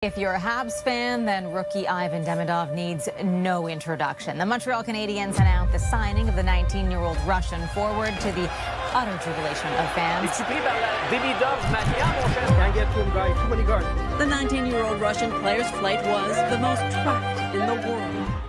If you're a Habs fan, then rookie Ivan Demidov needs no introduction. The Montreal Canadiens announced the signing of the 19-year-old Russian forward to the utter jubilation of fans. The 19-year-old Russian player's flight was the most tracked in the world.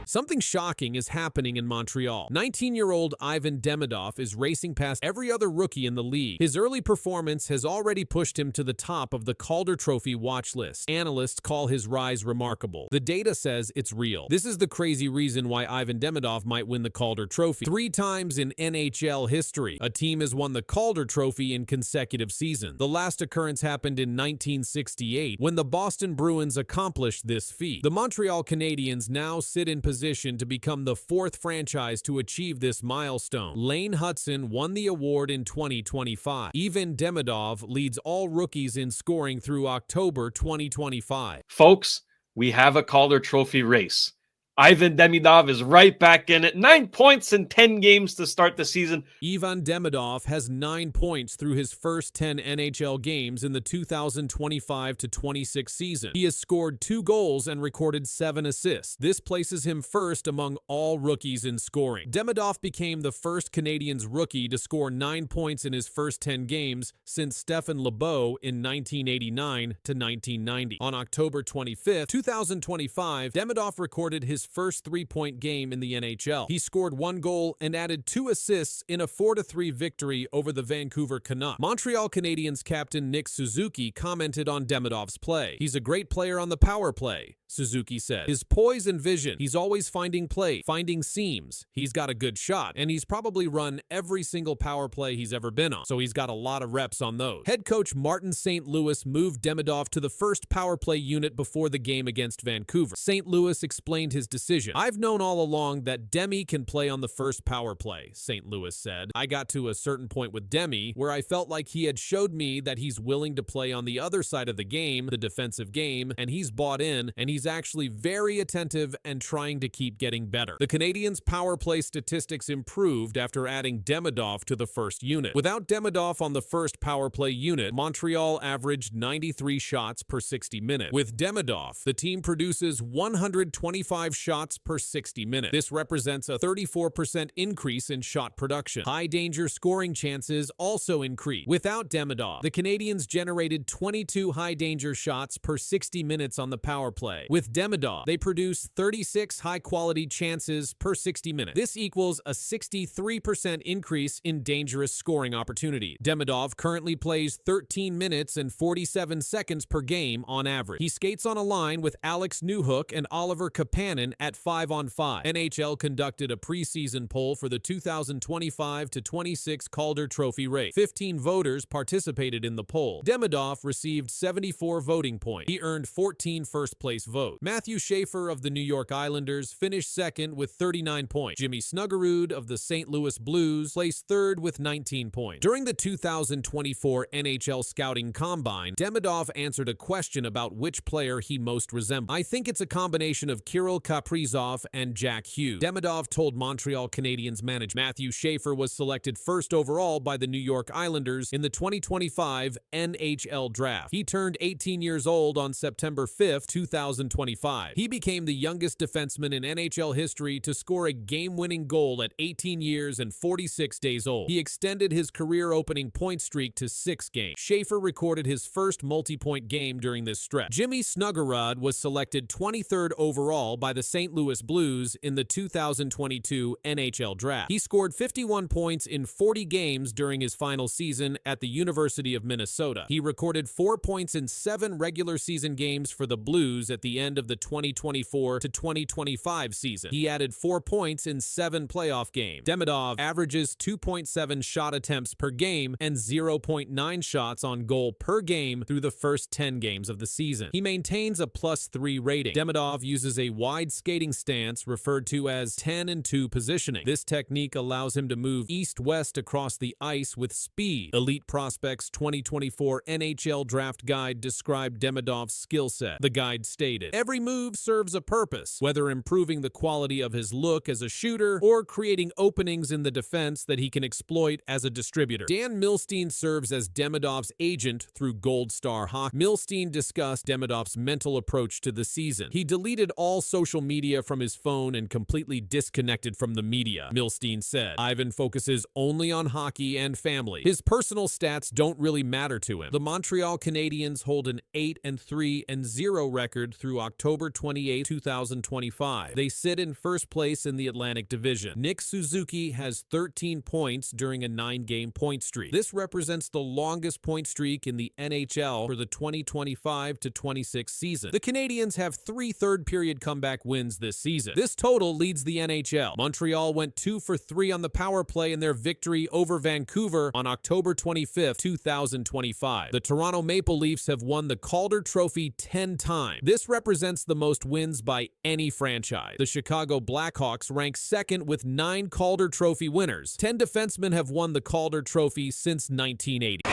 Something shocking is happening in Montreal. 19-year-old Ivan Demidov is racing past every other rookie in the league. His early performance has already pushed him to the top of the Calder Trophy watch list. Analysts call his rise remarkable. The data says it's real. This is the crazy reason why Ivan Demidov might win the Calder Trophy. 3 times in NHL history, a team has won the Calder Trophy in consecutive seasons. The last occurrence happened in 1968 when the Boston Bruins accomplished this feat. The Montreal Canadiens now sit in position to become the 4th franchise to achieve this milestone. Hutson won the award in 2025. Ivan Demidov leads all rookies in scoring through October 2025. Folks, we have a Calder Trophy race. Ivan Demidov is right back in it. 9 points in 10 games to start the season. Ivan Demidov has 9 points through his first 10 NHL games in the 2025-26 season. He has scored 2 goals and recorded 7 assists. This places him first among all rookies in scoring. Demidov became the first Canadiens rookie to score 9 points in his first 10 games since Stephen Lebeau in 1989-1990. On October 25, 2025, Demidov recorded his first 3-point game in the NHL. He scored 1 goal and added 2 assists in a 4-3 victory over the Vancouver Canucks. Montreal Canadiens captain Nick Suzuki commented on Demidov's play. "He's a great player on the power play," Suzuki said. "His poise and vision, he's always finding play, finding seams. He's got a good shot, and he's probably run every single power play he's ever been on, so he's got a lot of reps on those." Head coach Martin St. Louis moved Demidov to the first power play unit before the game against Vancouver. St. Louis explained his decision. "I've known all along that Demi can play on the first power play," St. Louis said. "I got to a certain point with Demi where I felt like he had showed me that he's willing to play on the other side of the game, the defensive game, and he's bought in, and he's actually very attentive and trying to keep getting better." The Canadiens' power play statistics improved after adding Demidov to the first unit. Without Demidov on the first power play unit, Montreal averaged 93 shots per 60 minutes. With Demidov, the team produces 125 shots per 60 minutes. This represents a 34% increase in shot production. High danger scoring chances also increase. Without Demidov, the Canadiens generated 22 high danger shots per 60 minutes on the power play. With Demidov, they produce 36 high quality chances per 60 minutes. This equals a 63% increase in dangerous scoring opportunities. Demidov currently plays 13 minutes and 47 seconds per game on average. He skates on a line with Alex Newhook and Oliver Kapanen at 5-on-5. NHL conducted a preseason poll for the 2025-26 Calder Trophy race. 15 voters participated in the poll. Demidov received 74 voting points. He earned 14 first-place votes. Matthew Schaefer of the New York Islanders finished second with 39 points. Jimmy Snuggerud of the St. Louis Blues placed third with 19 points. During the 2024 NHL Scouting Combine, Demidov answered a question about which player he most resembled. "I think it's a combination of Kirill Kaprizov and Jack Hughes," Demidov told Montreal Canadiens manager. Matthew Schaefer was selected first overall by the New York Islanders in the 2025 NHL Draft. He turned 18 years old on September 5, 2025. He became the youngest defenseman in NHL history to score a game-winning goal at 18 years and 46 days old. He extended his career-opening point streak to 6 games. Schaefer recorded his first multi-point game during this stretch. Jimmy Snuggerud was selected 23rd overall by the St. Louis Blues in the 2022 NHL Draft. He scored 51 points in 40 games during his final season at the University of Minnesota. He recorded 4 points in 7 regular season games for the Blues at the end of the 2024-2025 season. He added 4 points in 7 playoff games. Demidov averages 2.7 shot attempts per game and 0.9 shots on goal per game through the first 10 games of the season. He maintains a +3 rating. Demidov uses a wide skating stance referred to as 10-2 positioning. This technique allows him to move east-west across the ice with speed. Elite Prospects 2024 NHL Draft Guide described Demidov's skill set. The guide stated, "Every move serves a purpose, whether improving the quality of his look as a shooter or creating openings in the defense that he can exploit as a distributor." Dan Milstein serves as Demidov's agent through Gold Star Hockey. Milstein discussed Demidov's mental approach to the season. "He deleted all social media from his phone and completely disconnected from the media," Milstein said. "Ivan focuses only on hockey and family. His personal stats don't really matter to him." The Montreal Canadiens hold an 8-3-0 record through October 28, 2025. They sit in first place in the Atlantic Division. Nick Suzuki has 13 points during a 9-game point streak. This represents the longest point streak in the NHL for the 2025-26 season. The Canadiens have 3 third-period comeback wins this season. This total leads the NHL. Montreal went 2 for 3 on the power play in their victory over Vancouver on October 25, 2025. The Toronto Maple Leafs have won the Calder Trophy 10 times. This represents the most wins by any franchise. The Chicago Blackhawks rank second with 9 Calder Trophy winners. 10 defensemen have won the Calder Trophy since 1980.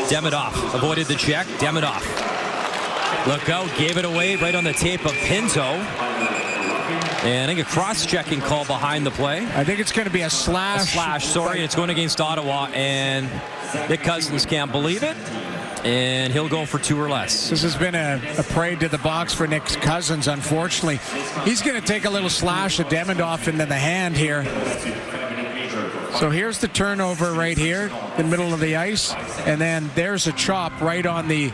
Demidov avoided the check. Demidov. Look out, gave it away right on the tape of Pinto. And I think a cross-checking call behind the play. I think it's going to be a slash. A slash, sorry. It's going against Ottawa, and Nick Cousins can't believe it. And he'll go for 2 or less. This has been a parade to the box for Nick Cousins, unfortunately. He's going to take a little slash of Demidov into the hand here. So here's the turnover right here, the middle of the ice. And then there's a chop right on the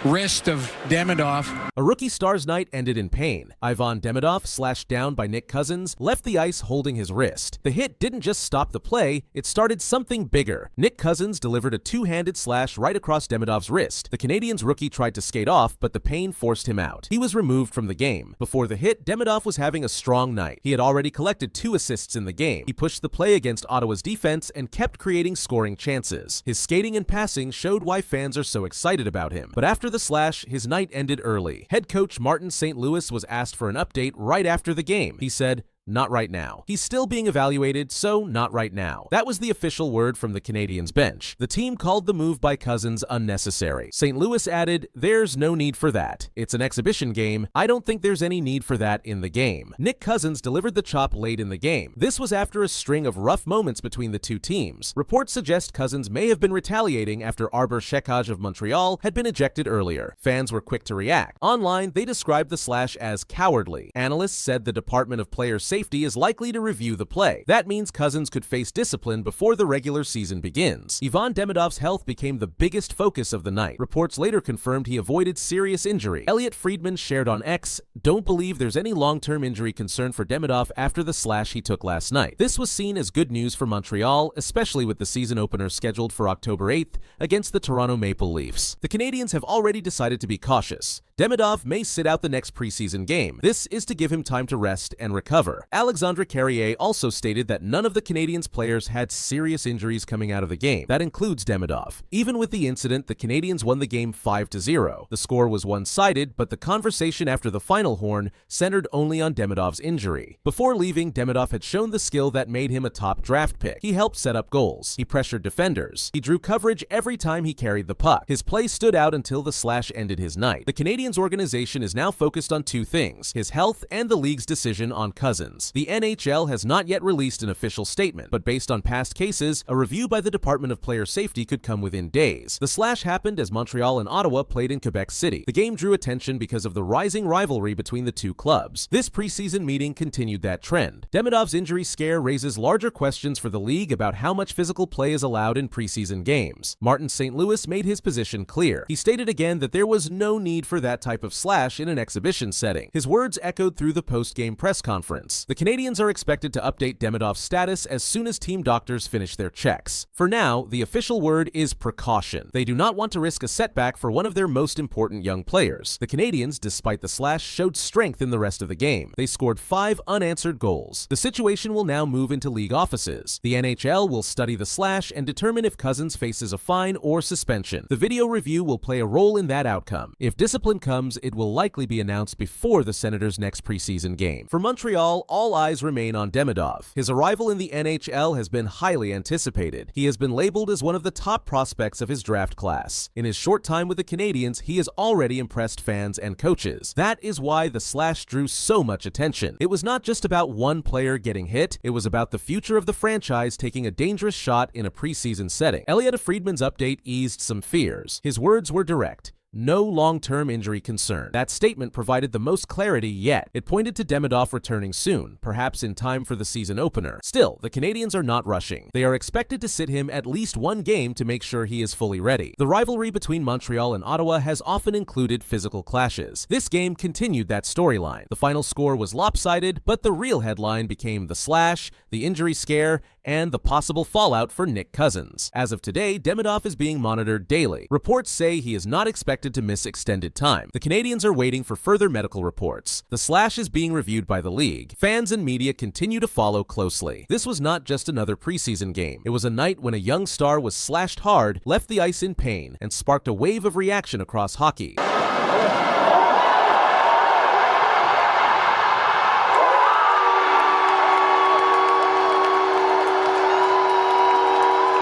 wrist of Demidov. A rookie star's night ended in pain. Ivan Demidov, slashed down by Nick Cousins, left the ice holding his wrist. The hit didn't just stop the play, it started something bigger. Nick Cousins delivered a 2-handed slash right across Demidov's wrist. The Canadiens rookie tried to skate off, but the pain forced him out. He was removed from the game. Before the hit, Demidov was having a strong night. He had already collected 2 assists in the game. He pushed the play against Ottawa's defense and kept creating scoring chances. His skating and passing showed why fans are so excited about him. But after the slash, his night ended early. Head coach Martin St. Louis was asked for an update right after the game. He said, "Not right now. He's still being evaluated, so not right now." That was the official word from the Canadiens bench. The team called the move by Cousins unnecessary. St. Louis added, "There's no need for that. It's an exhibition game. I don't think there's any need for that in the game." Nick Cousins delivered the chop late in the game. This was after a string of rough moments between the two teams. Reports suggest Cousins may have been retaliating after Arbor Shekaj of Montreal had been ejected earlier. Fans were quick to react. Online, they described the slash as cowardly. Analysts said the Department of Player Safety is likely to review the play. That means Cousins could face discipline before the regular season begins. Ivan Demidov's health became the biggest focus of the night. Reports later confirmed he avoided serious injury. Elliot Friedman shared on X, "Don't believe there's any long-term injury concern for Demidov after the slash he took last night." This was seen as good news for Montreal, especially with the season opener scheduled for October 8th against the Toronto Maple Leafs. The Canadiens have already decided to be cautious. Demidov may sit out the next preseason game. This is to give him time to rest and recover. Alexandre Carrier also stated that none of the Canadiens players had serious injuries coming out of the game. That includes Demidov. Even with the incident, the Canadiens won the game 5-0. The score was one-sided, but the conversation after the final horn centered only on Demidov's injury. Before leaving, Demidov had shown the skill that made him a top draft pick. He helped set up goals. He pressured defenders. He drew coverage every time he carried the puck. His play stood out until the slash ended his night. The Canadiens organization is now focused on 2 things: his health and the league's decision on Cousins. The NHL has not yet released an official statement, but based on past cases, a review by the Department of Player Safety could come within days. The slash happened as Montreal and Ottawa played in Quebec City. The game drew attention because of the rising rivalry between the two clubs. This preseason meeting continued that trend. Demidov's injury scare raises larger questions for the league about how much physical play is allowed in preseason games. Martin St. Louis made his position clear. He stated again that there was no need for that type of slash in an exhibition setting. His words echoed through the post-game press conference. The Canadiens are expected to update Demidov's status as soon as team doctors finish their checks. For now, the official word is precaution. They do not want to risk a setback for one of their most important young players. The Canadiens, despite the slash, showed strength in the rest of the game. They scored 5 unanswered goals. The situation will now move into league offices. The NHL will study the slash and determine if Cousins faces a fine or suspension. The video review will play a role in that outcome. If discipline comes, it will likely be announced before the Senators' next preseason game. For Montreal, all eyes remain on Demidov. His arrival in the NHL has been highly anticipated. He has been labeled as one of the top prospects of his draft class. In his short time with the Canadiens, he has already impressed fans and coaches. That is why the slash drew so much attention. It was not just about one player getting hit, it was about the future of the franchise taking a dangerous shot in a preseason setting. Elliotte Friedman's update eased some fears. His words were direct. No long-term injury concern. That statement provided the most clarity yet. It pointed to Demidov returning soon, perhaps in time for the season opener. Still, the Canadiens are not rushing. They are expected to sit him at least one game to make sure he is fully ready. The rivalry between Montreal and Ottawa has often included physical clashes. This game continued that storyline. The final score was lopsided, but the real headline became the slash, the injury scare, and the possible fallout for Nick Cousins. As of today, Demidov is being monitored daily. Reports say he is not expected to miss extended time. The Canadiens are waiting for further medical reports. The slash is being reviewed by the league. Fans and media continue to follow closely. This was not just another preseason game. It was a night when a young star was slashed hard, left the ice in pain, and sparked a wave of reaction across hockey.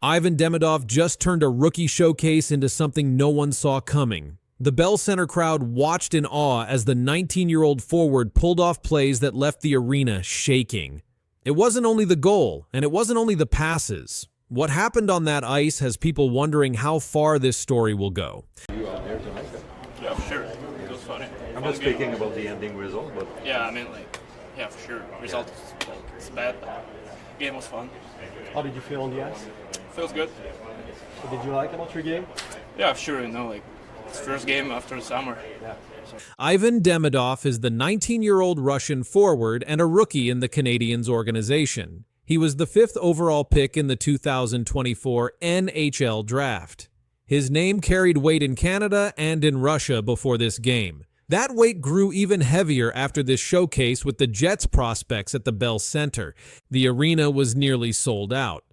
Ivan Demidov just turned a rookie showcase into something no one saw coming. The Bell Center crowd watched in awe as the 19-year-old forward pulled off plays that left the arena shaking. It wasn't only the goal, and it wasn't only the passes. What happened on that ice has people wondering how far this story will go. Yeah, for sure. It was funny. I'm not speaking about the ending result, but... Yeah, I mean, yeah, for sure. Result is, it's bad, but game was fun. How did you feel on the ice? Feels good. What did you like about your game? Yeah, sure, it's first game after the summer. Yeah. Ivan Demidov is the 19-year-old Russian forward and a rookie in the Canadiens organization. He was the 5th overall pick in the 2024 NHL draft. His name carried weight in Canada and in Russia before this game. That weight grew even heavier after this showcase with the Jets prospects at the Bell Center. The arena was nearly sold out.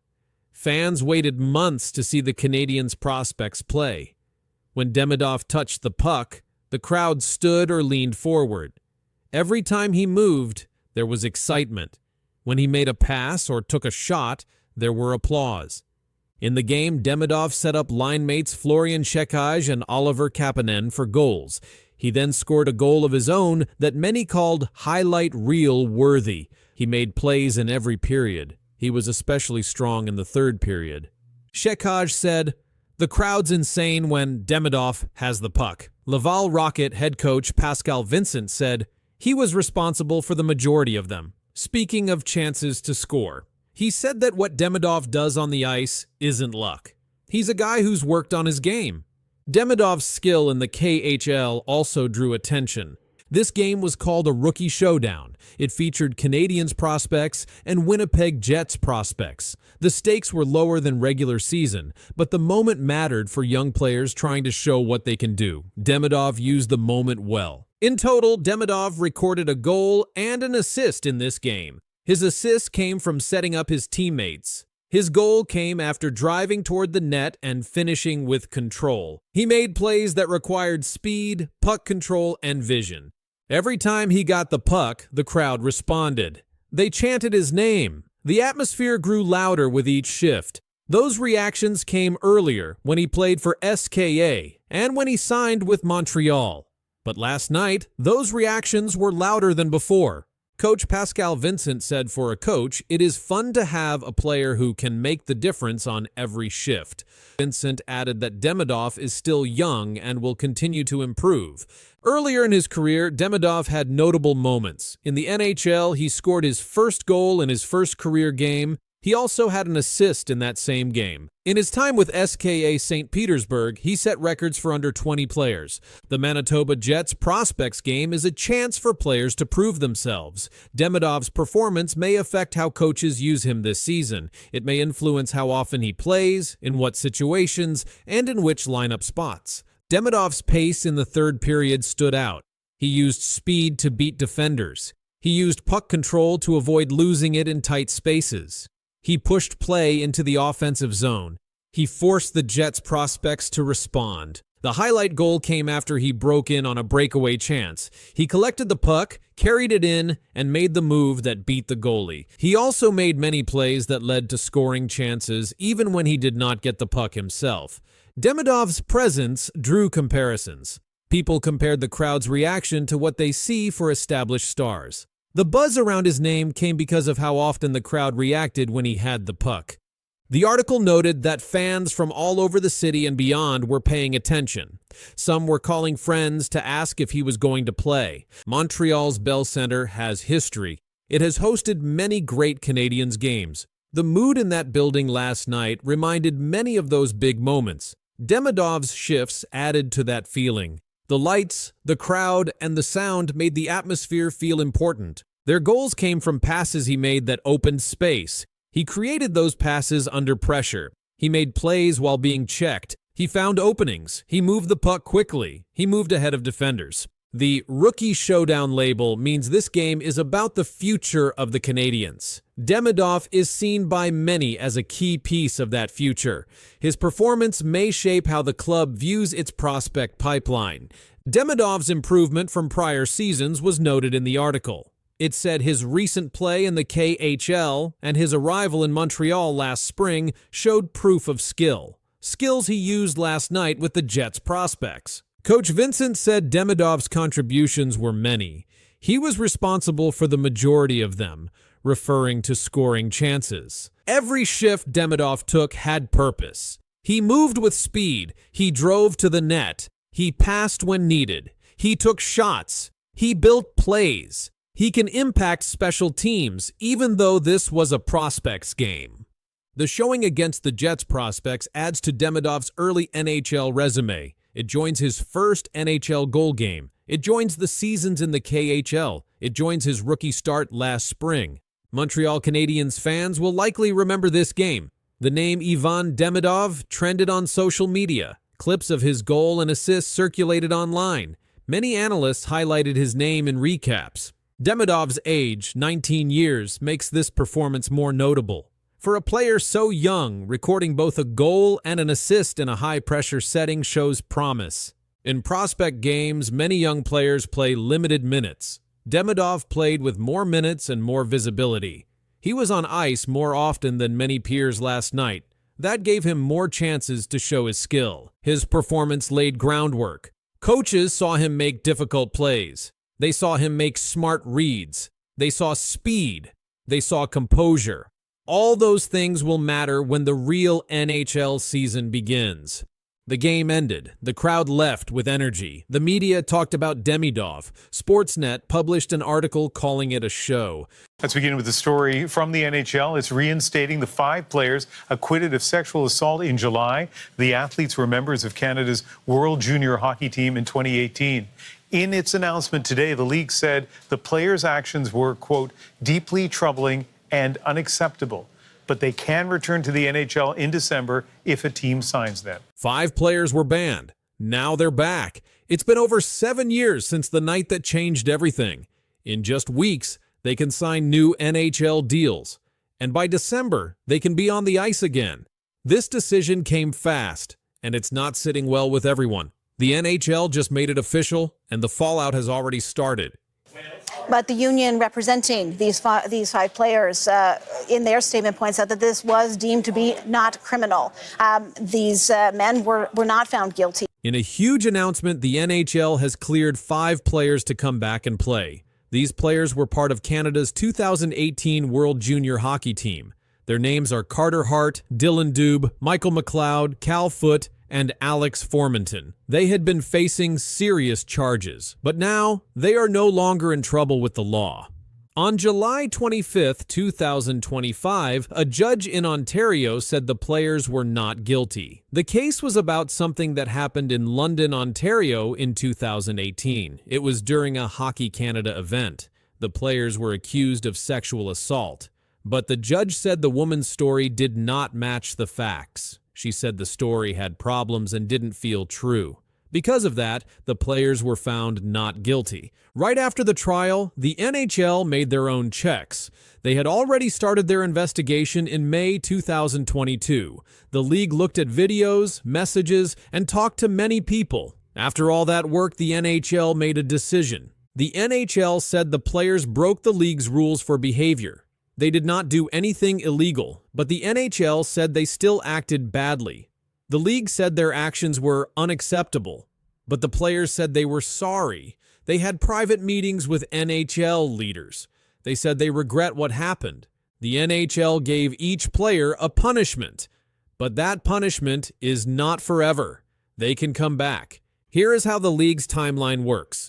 Fans waited months to see the Canadiens prospects play. When Demidov touched the puck, the crowd stood or leaned forward. Every time he moved, there was excitement. When he made a pass or took a shot, there were applause. In the game, Demidov set up line mates Florian Šekaj and Oliver Kapanen for goals. He then scored a goal of his own that many called highlight reel worthy. He made plays in every period. He was especially strong in the third period. Šekaj said, "The crowd's insane when Demidov has the puck." Laval Rocket head coach Pascal Vincent said, "He was responsible for the majority of them." Speaking of chances to score, he said that what Demidov does on the ice isn't luck. He's a guy who's worked on his game. Demidov's skill in the KHL also drew attention. This game was called a rookie showdown. It featured Canadiens prospects and Winnipeg Jets prospects. The stakes were lower than regular season, but the moment mattered for young players trying to show what they can do. Demidov used the moment well. In total, Demidov recorded a goal and an assist in this game. His assist came from setting up his teammates. His goal came after driving toward the net and finishing with control. He made plays that required speed, puck control, and vision. Every time he got the puck, the crowd responded. They chanted his name. The atmosphere grew louder with each shift. Those reactions came earlier when he played for SKA and when he signed with Montreal. But last night, those reactions were louder than before. Coach Pascal Vincent said for a coach, it is fun to have a player who can make the difference on every shift. Vincent added that Demidov is still young and will continue to improve. Earlier in his career, Demidov had notable moments. In the NHL, he scored his first goal in his first career game. He also had an assist in that same game. In his time with SKA St. Petersburg, he set records for under 20 players. The Manitoba Jets prospects game is a chance for players to prove themselves. Demidov's performance may affect how coaches use him this season. It may influence how often he plays, in what situations, and in which lineup spots. Demidov's pace in the third period stood out. He used speed to beat defenders. He used puck control to avoid losing it in tight spaces. He pushed play into the offensive zone. He forced the Jets prospects to respond. The highlight goal came after he broke in on a breakaway chance. He collected the puck, carried it in, and made the move that beat the goalie. He also made many plays that led to scoring chances, even when he did not get the puck himself. Demidov's presence drew comparisons. People compared the crowd's reaction to what they see for established stars. The buzz around his name came because of how often the crowd reacted when he had the puck. The article noted that fans from all over the city and beyond were paying attention. Some were calling friends to ask if he was going to play. Montreal's Bell Centre has history. It has hosted many great Canadiens games. The mood in that building last night reminded many of those big moments. Demidov's shifts added to that feeling. The lights, the crowd, and the sound made the atmosphere feel important. Their goals came from passes he made that opened space. He created those passes under pressure. He made plays while being checked. He found openings. He moved the puck quickly. He moved ahead of defenders. The Rookie Showdown label means this game is about the future of the Canadiens. Demidov is seen by many as a key piece of that future. His performance may shape how the club views its prospect pipeline. Demidov's improvement from prior seasons was noted in the article. It said his recent play in the KHL and his arrival in Montreal last spring showed proof of skill. Skills he used last night with the Jets prospects. Coach Vincent said Demidov's contributions were many. He was responsible for the majority of them, referring to scoring chances. Every shift Demidov took had purpose. He moved with speed. He drove to the net. He passed when needed. He took shots. He built plays. He can impact special teams, even though this was a prospects game. The showing against the Jets prospects adds to Demidov's early NHL resume. It joins his first NHL goal game. It joins the seasons in the KHL. It joins his rookie start last spring. Montreal Canadiens fans will likely remember this game. The name Ivan Demidov trended on social media. Clips of his goal and assists circulated online. Many analysts highlighted his name in recaps. Demidov's age, 19 years, makes this performance more notable. For a player so young, recording both a goal and an assist in a high-pressure setting shows promise. In prospect games, many young players play limited minutes. Demidov played with more minutes and more visibility. He was on ice more often than many peers last night. That gave him more chances to show his skill. His performance laid groundwork. Coaches saw him make difficult plays. They saw him make smart reads. They saw speed. They saw composure. All those things will matter when the real NHL season begins. The game ended. The crowd left with energy. The media talked about Demidov. Sportsnet published an article calling it a show. Let's begin with the story from the NHL. It's reinstating the 5 players acquitted of sexual assault in July. The athletes were members of Canada's World Junior Hockey team in 2018. In its announcement today, the league said the players' actions were, quote, deeply troubling and unacceptable, but they can return to the NHL in December if a team signs them. 5 players were banned. Now they're back. It's been over 7 years since the night that changed everything. In just weeks, they can sign new NHL deals. And by December, they can be on the ice again. This decision came fast, and it's not sitting well with everyone. The NHL just made it official, and the fallout has already started. But the union representing these five players in their statement points out that this was deemed to be not criminal. These men were not found guilty. In a huge announcement, the NHL has cleared 5 players to come back and play. These players were part of Canada's 2018 World Junior Hockey team. Their names are Carter Hart, Dylan Dube, Michael McLeod, Cal Foote, and Alex Formanton. They had been facing serious charges, but now they are no longer in trouble with the law. On July 25, 2025, a judge in Ontario said the players were not guilty. The case was about something that happened in London, Ontario in 2018. It was during a Hockey Canada event. The players were accused of sexual assault, but the judge said the woman's story did not match the facts. She said the story had problems and didn't feel true. Because of that, the players were found not guilty. Right after the trial, the NHL made their own checks. They had already started their investigation in May 2022. The league looked at videos, messages, and talked to many people. After all that work, the NHL made a decision. The NHL said the players broke the league's rules for behavior. They did not do anything illegal, but the NHL said they still acted badly. The league said their actions were unacceptable, but the players said they were sorry. They had private meetings with NHL leaders. They said they regret what happened. The NHL gave each player a punishment, but that punishment is not forever. They can come back. Here is how the league's timeline works.